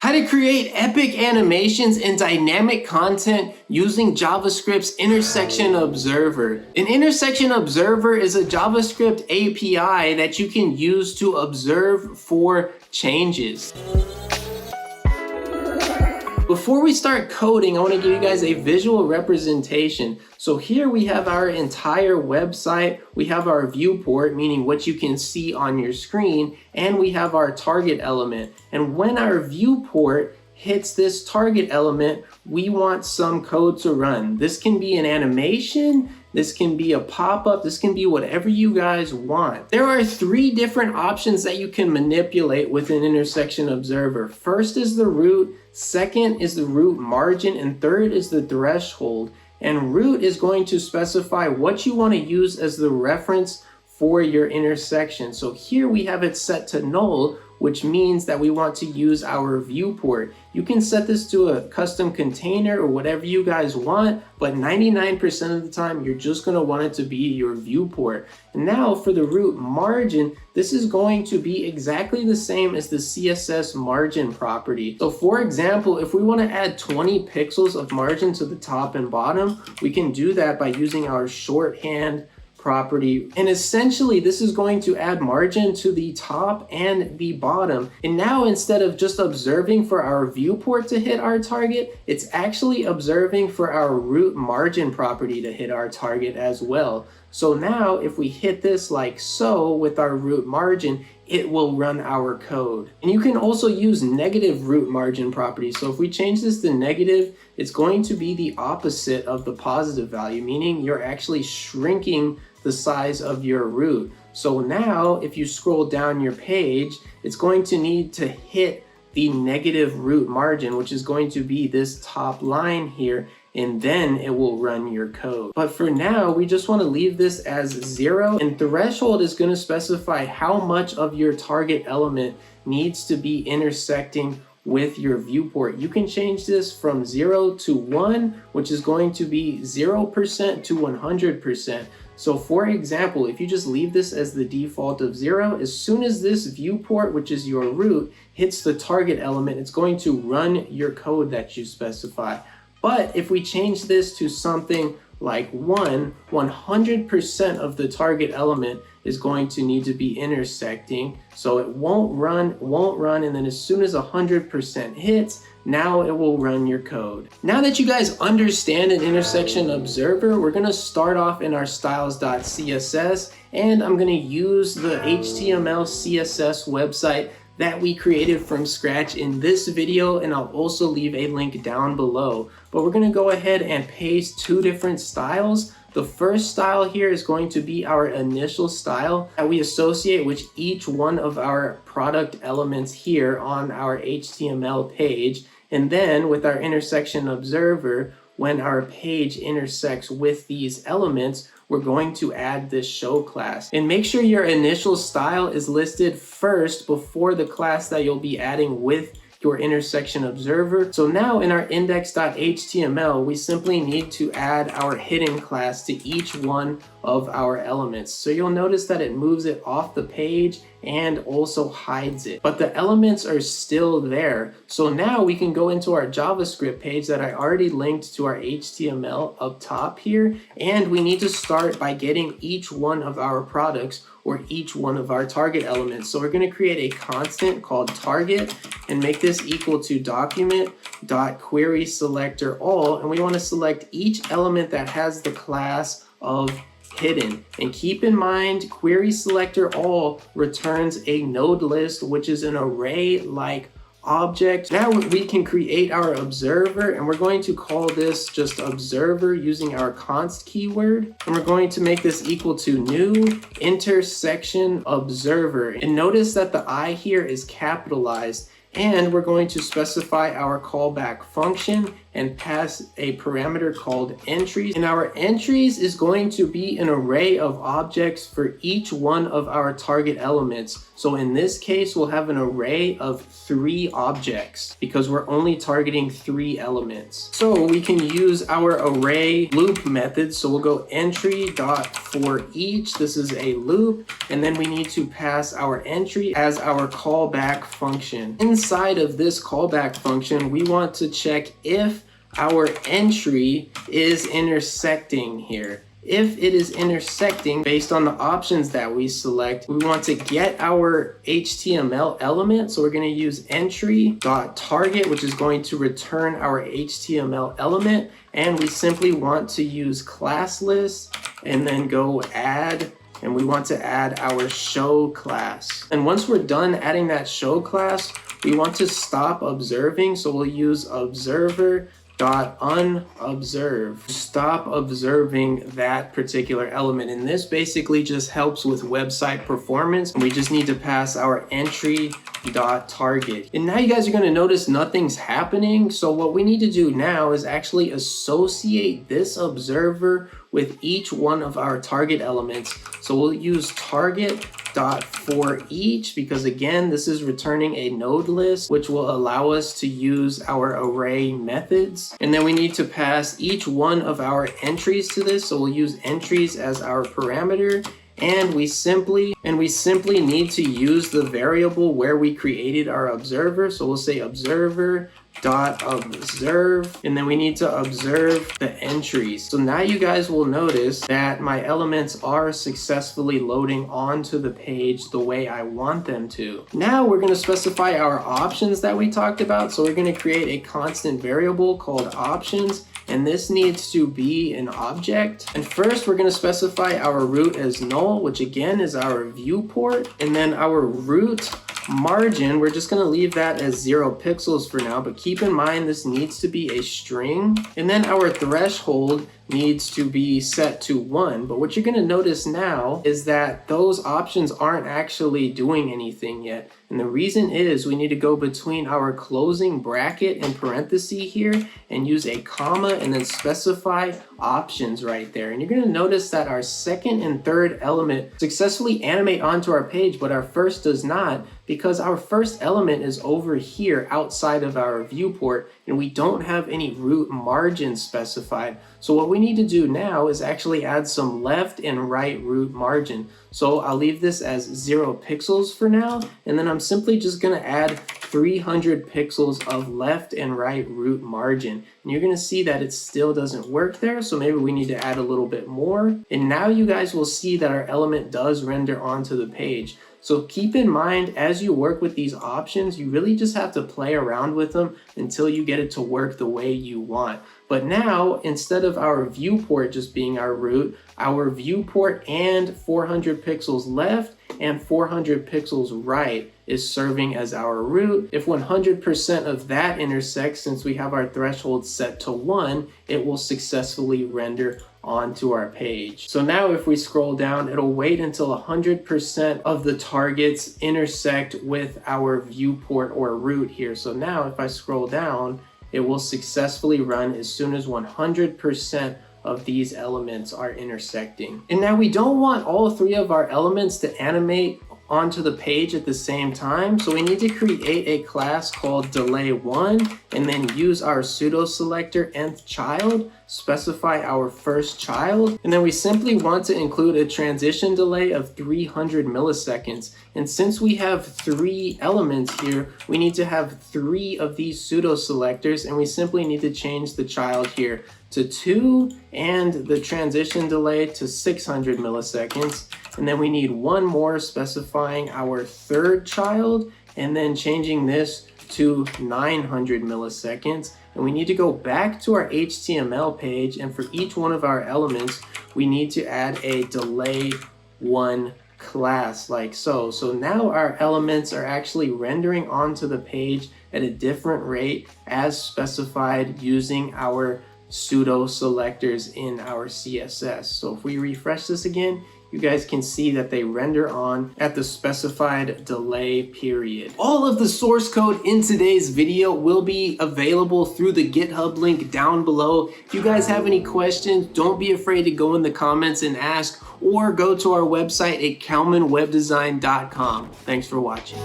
How to create epic animations and dynamic content using JavaScript's intersection observer. An intersection observer is a JavaScript API that you can use to observe for changes. Before we start coding, I want to give you guys a visual representation. So here we have our entire website, we have our viewport, meaning what you can see on your screen, and we have our target element. And when our viewport hits this target element, we want some code to run. This can be an animation, this can be a pop-up, this can be whatever you guys want. There are three different options that you can manipulate with an intersection observer. First is the root, second is the root margin, and third is the threshold. And root is going to specify what you want to use as the reference for your intersection. So here we have it set to null, which means that we want to use our viewport. You can set this to a custom container or whatever you guys want, but 99% of the time, you're just gonna want it to be your viewport. And now for the root margin, this is going to be exactly the same as the CSS margin property. So for example, if we wanna add 20 pixels of margin to the top and bottom, we can do that by using our shorthand property. And essentially this is going to add margin to the top and the bottom. And now instead of just observing for our viewport to hit our target, it's actually observing for our root margin property to hit our target as well. So now if we hit this like so with our root margin, it will run our code. And you can also use negative root margin property. So if we change this to negative, it's going to be the opposite of the positive value, meaning you're actually shrinking the size of your root. So now if you scroll down your page, it's going to need to hit the negative root margin, which is going to be this top line here, and then it will run your code. But for now, we just want to leave this as 0, and threshold is going to specify how much of your target element needs to be intersecting with your viewport. You can change this from 0 to 1, which is going to be 0% to 100%. So for example, if you just leave this as the default of 0, as soon as this viewport, which is your root, hits the target element, it's going to run your code that you specify. But if we change this to something like 100% of the target element is going to need to be intersecting. So it won't run, and then as soon as 100% hits, now it will run your code. Now that you guys understand an intersection observer, we're gonna start off in our styles.css, and I'm gonna use the HTML CSS website that we created from scratch in this video, and I'll also leave a link down below. But we're gonna go ahead and paste two different styles. The first style here is going to be our initial style that we associate with each one of our product elements here on our HTML page. And then with our intersection observer, when our page intersects with these elements, we're going to add this show class. And make sure your initial style is listed first before the class that you'll be adding with your intersection observer. So now in our index.html, we simply need to add our hidden class to each one of our elements. So you'll notice that it moves it off the page and also hides it, but the elements are still there. So now we can go into our JavaScript page that I already linked to our HTML up top here, and we need to start by getting each one of our products or each one of our target elements. So we're going to create a constant called target and make this equal to document.querySelectorAll, and we want to select each element that has the class of hidden. And keep in mind, querySelectorAll returns a node list, which is an array like object. Now we can create our observer, and we're going to call this just observer using our const keyword, and we're going to make this equal to new intersection observer. And notice that the I here is capitalized, and we're going to specify our callback function and pass a parameter called entries. And our entries is going to be an array of objects for each one of our target elements. So in this case, we'll have an array of 3 objects because we're only targeting 3 elements. So we can use our array loop method. So we'll go entry.forEach. This is a loop, and then we need to pass our entry as our callback function. inside of this callback function, we want to check if our entry is intersecting here. If it is intersecting based on the options that we select, we want to get our HTML element. So we're going to use entry.target, which is going to return our HTML element. And we simply want to use classless and then go add. And we want to add our show class. And once we're done adding that show class, we want to stop observing. So we'll use observer.unobserve. Stop observing that particular element. And this basically just helps with website performance. We just need to pass our entry.target. And now you guys are going to notice nothing's happening. So what we need to do now is actually associate this observer with each one of our target elements. So we'll use target.forEach because again, this is returning a node list, which will allow us to use our array methods. And then we need to pass each one of our entries to this. So we'll use entries as our parameter. And we simply need to use the variable where we created our observer. So we'll say observer.observe, and then we need to observe the entries. So now you guys will notice that my elements are successfully loading onto the page the way I want them to. Now we're going to specify our options that we talked about. So we're going to create a constant variable called options. And this needs to be an object. And first we're going to specify our root as null, which again is our viewport. And then our root margin, we're just going to leave that as 0 pixels for now, but keep in mind this needs to be a string. And then our threshold needs to be set to 1. But what you're going to notice now is that those options aren't actually doing anything yet. And the reason is we need to go between our closing bracket and parenthesis here and use a comma and then specify options right there. And you're going to notice that our second and third element successfully animate onto our page, but our first does not, because our first element is over here outside of our viewport and we don't have any root margin specified. So what we need to do now is actually add some left and right root margin. So I'll leave this as 0 pixels for now, and then I'm simply just going to add 300 pixels of left and right root margin. And you're going to see that it still doesn't work there, so maybe we need to add a little bit more. And now you guys will see that our element does render onto the page. So keep in mind, as you work with these options, you really just have to play around with them until you get it to work the way you want. But now, instead of our viewport just being our root, our viewport and 400 pixels left and 400 pixels right is serving as our root. If 100% of that intersects, since we have our threshold set to 1, it will successfully render onto our page. So now if we scroll down, it'll wait until 100% of the targets intersect with our viewport or root here. So now if I scroll down, it will successfully run as soon as 100% of these elements are intersecting. And now we don't want all 3 of our elements to animate onto the page at the same time. So we need to create a class called delay1 and then use our pseudo selector nth child, specify our first child, and then we simply want to include a transition delay of 300 milliseconds. And since we have 3 elements here, we need to have 3 of these pseudo selectors, and we simply need to change the child here to 2 and the transition delay to 600 milliseconds. And then we need 1 more specifying our third child and then changing this to 900 milliseconds. And we need to go back to our HTML page, and for each one of our elements, we need to add a delay1 class like so. So now our elements are actually rendering onto the page at a different rate as specified using our pseudo selectors in our CSS. So if we refresh this again, you guys can see that they render on at the specified delay period. All of the source code in today's video will be available through the GitHub link down below. If you guys have any questions, don't be afraid to go in the comments and ask, or go to our website at kalmanwebdesign.com. Thanks for watching.